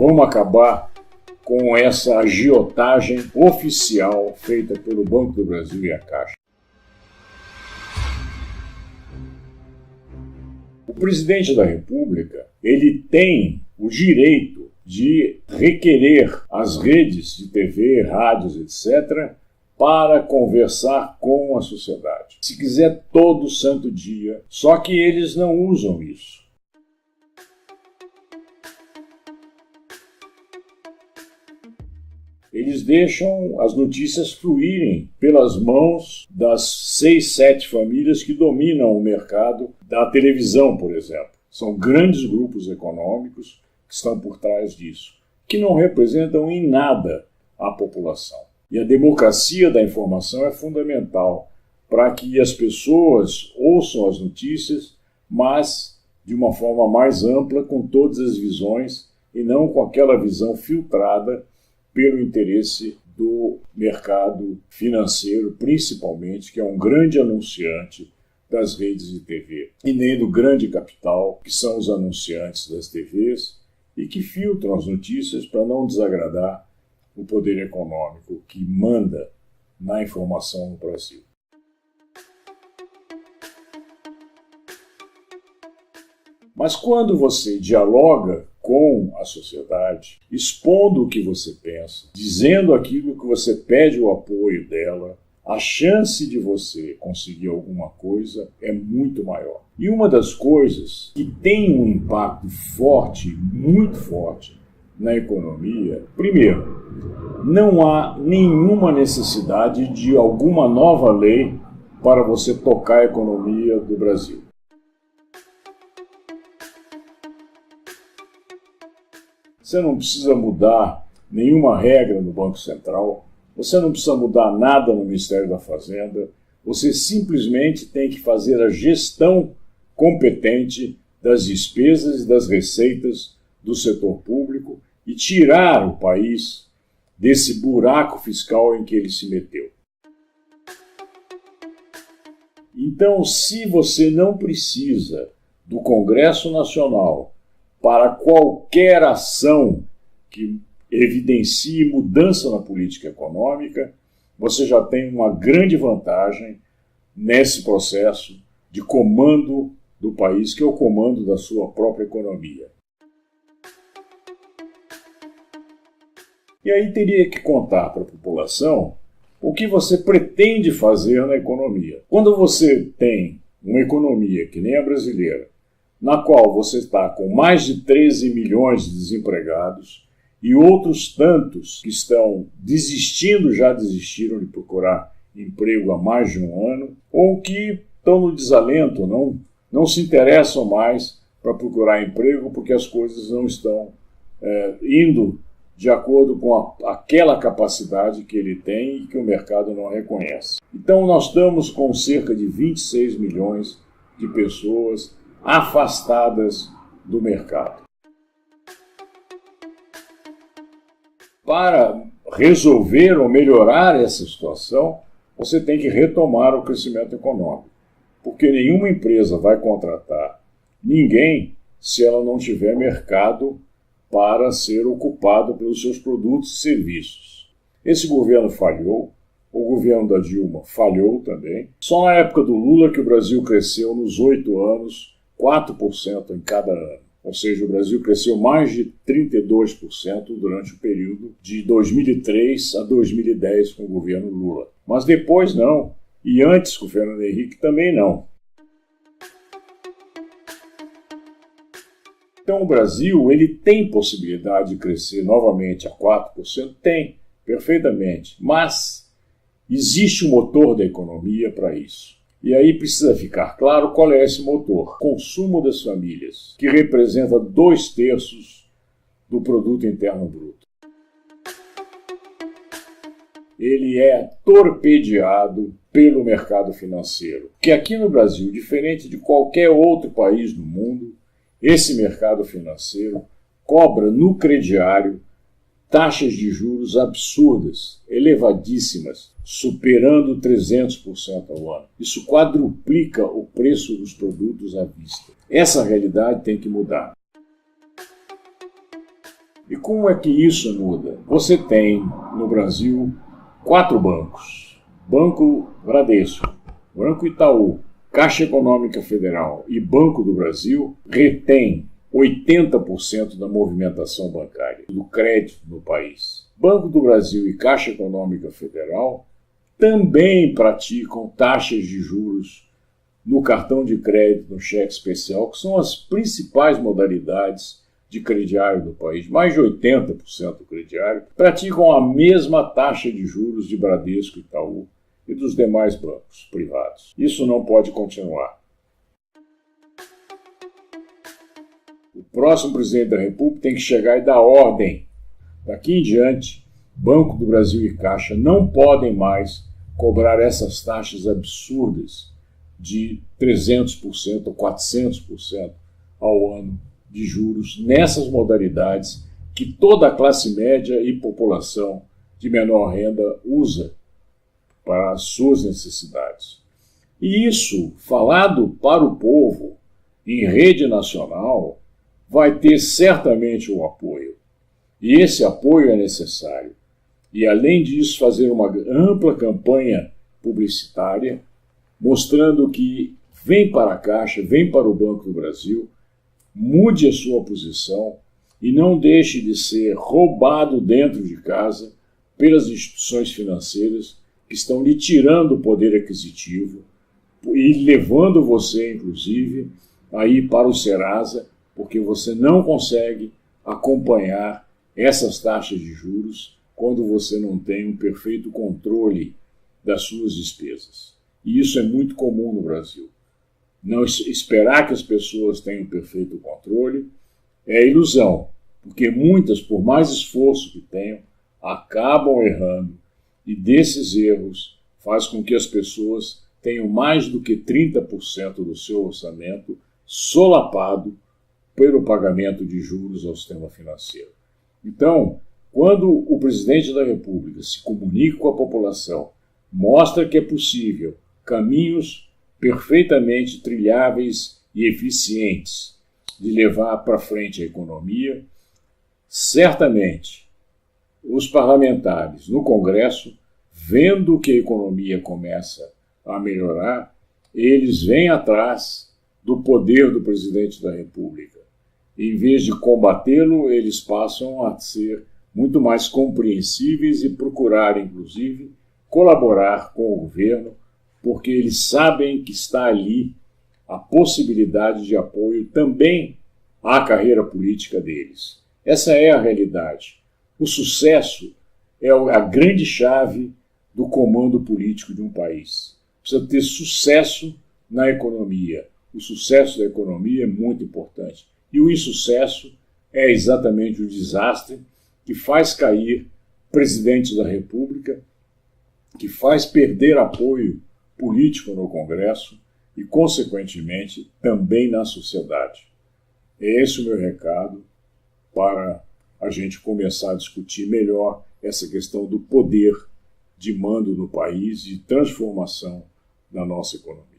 Vamos acabar com essa agiotagem oficial feita pelo Banco do Brasil e a Caixa. O presidente da República, ele tem o direito de requerer as redes de TV, rádios, etc., para conversar com a sociedade. Se quiser, todo santo dia. Só que eles não usam isso. Eles deixam as notícias fluírem pelas mãos das 6, 7 famílias que dominam o mercado da televisão, por exemplo. São grandes grupos econômicos que estão por trás disso, que não representam em nada a população. E a democracia da informação é fundamental para que as pessoas ouçam as notícias, mas de uma forma mais ampla, com todas as visões, e não com aquela visão filtrada pelo interesse do mercado financeiro, principalmente, que é um grande anunciante das redes de TV, e nem do grande capital, que são os anunciantes das TVs, e que filtram as notícias para não desagradar o poder econômico que manda na informação no Brasil. Mas quando você dialoga com a sociedade, expondo o que você pensa, dizendo aquilo que você pede o apoio dela, a chance de você conseguir alguma coisa é muito maior. E uma das coisas que tem um impacto forte, muito forte, na economia, primeiro, não há nenhuma necessidade de alguma nova lei para você tocar a economia do Brasil. Você não precisa mudar nenhuma regra no Banco Central, você não precisa mudar nada no Ministério da Fazenda, você simplesmente tem que fazer a gestão competente das despesas e das receitas do setor público e tirar o país desse buraco fiscal em que ele se meteu. Então, se você não precisa do Congresso Nacional para qualquer ação que evidencie mudança na política econômica, você já tem uma grande vantagem nesse processo de comando do país, que é o comando da sua própria economia. E aí teria que contar para a população o que você pretende fazer na economia. Quando você tem uma economia que nem a brasileira, na qual você está com mais de 13 milhões de desempregados e outros tantos que estão desistindo, já desistiram de procurar emprego há mais de um ano, ou que estão no desalento, não se interessam mais para procurar emprego porque as coisas não estão indo de acordo com aquela capacidade que ele tem e que o mercado não reconhece. Então nós estamos com cerca de 26 milhões de pessoas afastadas do mercado. Para resolver ou melhorar essa situação, você tem que retomar o crescimento econômico, porque nenhuma empresa vai contratar ninguém se ela não tiver mercado para ser ocupado pelos seus produtos e serviços. Esse governo falhou, o governo da Dilma falhou também. Só na época do Lula que o Brasil cresceu nos 8 anos 4% em cada ano. Ou seja, o Brasil cresceu mais de 32% durante o período de 2003 a 2010 com o governo Lula. Mas depois não, e antes com o Fernando Henrique também não. Então o Brasil ele tem possibilidade de crescer novamente a 4%? Tem, perfeitamente. Mas existe um motor da economia para isso. E aí precisa ficar claro qual é esse motor. Consumo das famílias, que representa 2/3 do produto interno bruto. Ele é torpedeado pelo mercado financeiro. Que aqui no Brasil, diferente de qualquer outro país do mundo, esse mercado financeiro cobra no crediário taxas de juros absurdas, elevadíssimas, superando 300% ao ano. Isso quadruplica o preço dos produtos à vista. Essa realidade tem que mudar. E como é que isso muda? Você tem no Brasil 4 bancos: Banco Bradesco, Banco Itaú, Caixa Econômica Federal e Banco do Brasil retém 80% da movimentação bancária, do crédito no país. Banco do Brasil e Caixa Econômica Federal também praticam taxas de juros no cartão de crédito, no cheque especial, que são as principais modalidades de crediário do país. Mais de 80% do crediário praticam a mesma taxa de juros de Bradesco, Itaú e dos demais bancos privados. Isso não pode continuar. O próximo presidente da República tem que chegar e dar ordem. Daqui em diante, Banco do Brasil e Caixa não podem mais cobrar essas taxas absurdas de 300% ou 400% ao ano de juros nessas modalidades que toda a classe média e população de menor renda usa para as suas necessidades. E isso, falado para o povo, em rede nacional, vai ter certamente um apoio. E esse apoio é necessário. E, além disso, fazer uma ampla campanha publicitária, mostrando que vem para a Caixa, vem para o Banco do Brasil, mude a sua posição e não deixe de ser roubado dentro de casa pelas instituições financeiras que estão lhe tirando o poder aquisitivo e levando você, inclusive, a ir para o Serasa, porque você não consegue acompanhar essas taxas de juros quando você não tem um perfeito controle das suas despesas. E isso é muito comum no Brasil. Não esperar que as pessoas tenham perfeito controle é ilusão, porque muitas, por mais esforço que tenham, acabam errando, e desses erros faz com que as pessoas tenham mais do que 30% do seu orçamento solapado pelo pagamento de juros ao sistema financeiro. Então, quando o presidente da República se comunica com a população, mostra que é possível caminhos perfeitamente trilháveis e eficientes de levar para frente a economia, certamente os parlamentares no Congresso, vendo que a economia começa a melhorar, eles vêm atrás do poder do presidente da República. Em vez de combatê-lo, eles passam a ser muito mais compreensíveis e procurar, inclusive, colaborar com o governo, porque eles sabem que está ali a possibilidade de apoio também à carreira política deles. Essa é a realidade. O sucesso é a grande chave do comando político de um país. Precisa ter sucesso na economia. O sucesso da economia é muito importante. E o insucesso é exatamente o desastre que faz cair presidentes da República, que faz perder apoio político no Congresso e, consequentemente, também na sociedade. É esse o meu recado para a gente começar a discutir melhor essa questão do poder de mando no país e transformação da nossa economia.